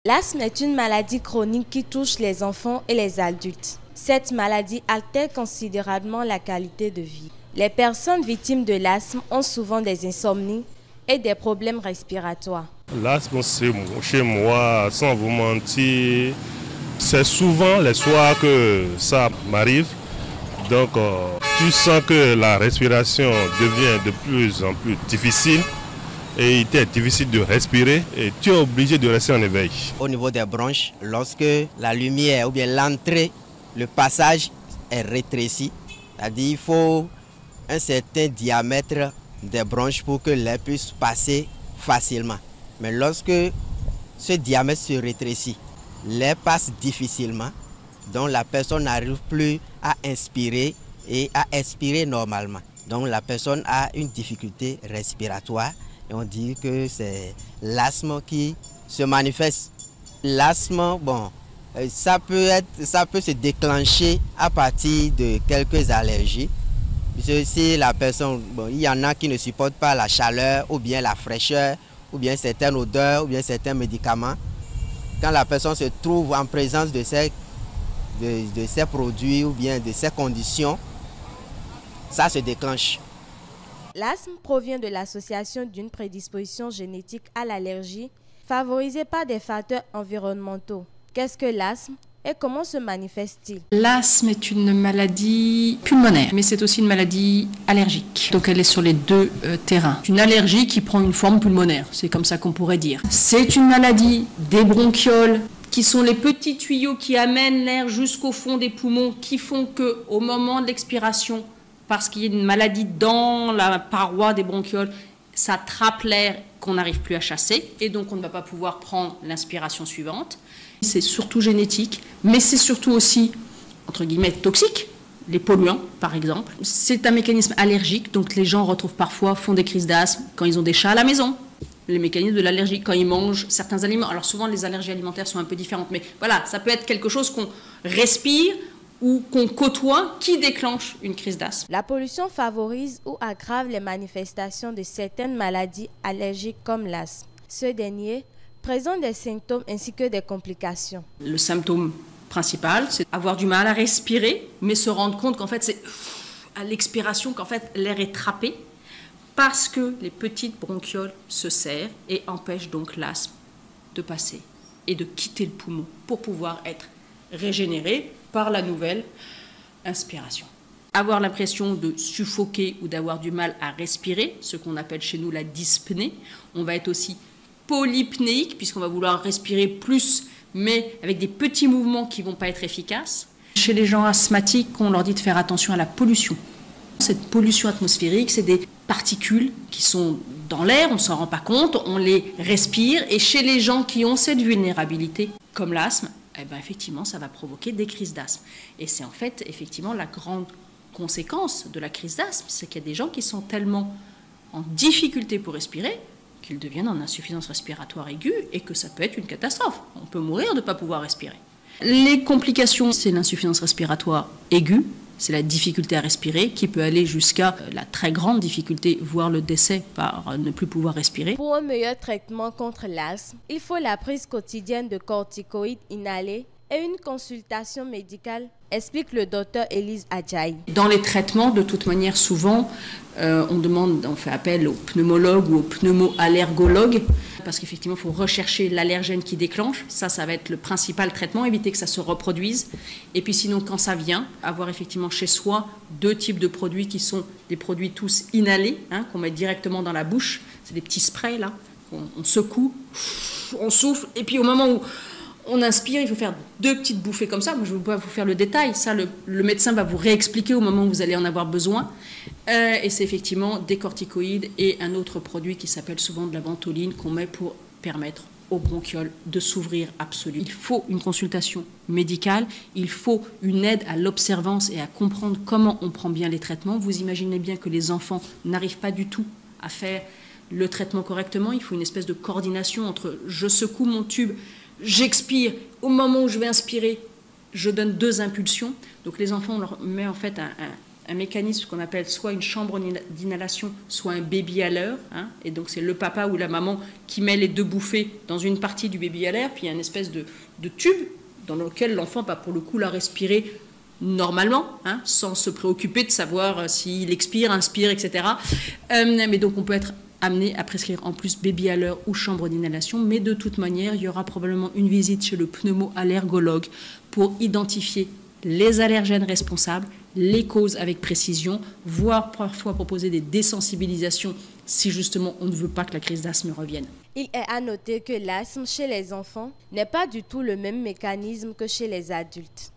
L'asthme est une maladie chronique qui touche les enfants et les adultes. Cette maladie altère considérablement la qualité de vie. Les personnes victimes de l'asthme ont souvent des insomnies et des problèmes respiratoires. L'asthme, chez moi, sans vous mentir, c'est souvent les soirs que ça m'arrive. Donc, tu sens que la respiration devient de plus en plus difficile. Et il est difficile de respirer et tu es obligé de rester en éveil. Au niveau des bronches, lorsque la lumière ou bien l'entrée, le passage est rétréci, c'est-à-dire qu'il faut un certain diamètre des bronches pour que l'air puisse passer facilement. Mais lorsque ce diamètre se rétrécit, l'air passe difficilement, donc la personne n'arrive plus à inspirer et à expirer normalement. Donc la personne a une difficulté respiratoire. Et on dit que c'est l'asthme qui se manifeste. L'asthme, ça peut se déclencher à partir de quelques allergies. Si la personne, il y en a qui ne supportent pas la chaleur ou bien la fraîcheur ou bien certaines odeurs ou bien certains médicaments. Quand la personne se trouve en présence de ces produits ou bien de ces conditions, ça se déclenche. L'asthme provient de l'association d'une prédisposition génétique à l'allergie favorisée par des facteurs environnementaux. Qu'est-ce que l'asthme et comment se manifeste-t-il? L'asthme est une maladie pulmonaire, mais c'est aussi une maladie allergique. Donc elle est sur les deux terrains. Une allergie qui prend une forme pulmonaire, c'est comme ça qu'on pourrait dire. C'est une maladie des bronchioles, qui sont les petits tuyaux qui amènent l'air jusqu'au fond des poumons, qui font qu'au moment de l'expiration, parce qu'il y a une maladie dans la paroi des bronchioles, ça trappe l'air qu'on n'arrive plus à chasser et donc on ne va pas pouvoir prendre l'inspiration suivante. C'est surtout génétique, mais c'est surtout aussi, entre guillemets, toxique, les polluants par exemple. C'est un mécanisme allergique, donc les gens retrouvent parfois, font des crises d'asthme quand ils ont des chats à la maison. Les mécanismes de l'allergie, quand ils mangent certains aliments. Alors souvent les allergies alimentaires sont un peu différentes, mais voilà, ça peut être quelque chose qu'on respire ou qu'on côtoie qui déclenche une crise d'asthme. La pollution favorise ou aggrave les manifestations de certaines maladies allergiques comme l'asthme. Ce dernier présente des symptômes ainsi que des complications. Le symptôme principal, c'est avoir du mal à respirer, mais se rendre compte qu'en fait c'est à l'expiration qu'en fait l'air est trappé parce que les petites bronchioles se serrent et empêchent donc l'asthme de passer et de quitter le poumon pour pouvoir être régénéré par la nouvelle inspiration. Avoir l'impression de suffoquer ou d'avoir du mal à respirer, ce qu'on appelle chez nous la dyspnée. On va être aussi polypnéique, puisqu'on va vouloir respirer plus, mais avec des petits mouvements qui ne vont pas être efficaces. Chez les gens asthmatiques, on leur dit de faire attention à la pollution. Cette pollution atmosphérique, c'est des particules qui sont dans l'air, on ne s'en rend pas compte, on les respire. Et chez les gens qui ont cette vulnérabilité, comme l'asthme, effectivement, ça va provoquer des crises d'asthme. Et c'est en fait, effectivement, la grande conséquence de la crise d'asthme, c'est qu'il y a des gens qui sont tellement en difficulté pour respirer qu'ils deviennent en insuffisance respiratoire aiguë et que ça peut être une catastrophe. On peut mourir de ne pas pouvoir respirer. Les complications, c'est l'insuffisance respiratoire aiguë, c'est la difficulté à respirer qui peut aller jusqu'à la très grande difficulté, voire le décès par ne plus pouvoir respirer. Pour un meilleur traitement contre l'asthme, il faut la prise quotidienne de corticoïdes inhalés et une consultation médicale, explique le docteur Élise Adjaï. Dans les traitements, de toute manière, souvent, on fait appel au pneumologue ou au pneumo-allergologue, parce qu'effectivement, il faut rechercher l'allergène qui déclenche. Ça va être le principal traitement, éviter que ça se reproduise. Et puis sinon, quand ça vient, avoir effectivement chez soi deux types de produits qui sont des produits tous inhalés, qu'on met directement dans la bouche. C'est des petits sprays, là. On secoue, on souffle, et puis au moment où on inspire, il faut faire deux petites bouffées comme ça. Moi, je ne vais pas vous faire le détail. Ça, le médecin va vous réexpliquer au moment où vous allez en avoir besoin. Et c'est effectivement des corticoïdes et un autre produit qui s'appelle souvent de la ventoline qu'on met pour permettre aux bronchioles de s'ouvrir absolument. Il faut une consultation médicale, il faut une aide à l'observance et à comprendre comment on prend bien les traitements. Vous imaginez bien que les enfants n'arrivent pas du tout à faire le traitement correctement. Il faut une espèce de coordination entre je secoue mon tube, j'expire, au moment où je vais inspirer, je donne deux impulsions. Donc les enfants, on leur met en fait un mécanisme qu'on appelle soit une chambre d'inhalation, soit un baby alert. Et donc c'est le papa ou la maman qui met les 2 bouffées dans une partie du baby alert, puis il y a une espèce de tube dans lequel l'enfant va pour le coup la respirer normalement, sans se préoccuper de savoir s'il expire, inspire, etc. Mais donc on peut être amené à prescrire en plus baby alert ou chambre d'inhalation, mais de toute manière, il y aura probablement une visite chez le pneumo-allergologue pour identifier les allergènes responsables, les causes avec précision, voire parfois proposer des désensibilisations si justement on ne veut pas que la crise d'asthme revienne. Il est à noter que l'asthme chez les enfants n'est pas du tout le même mécanisme que chez les adultes.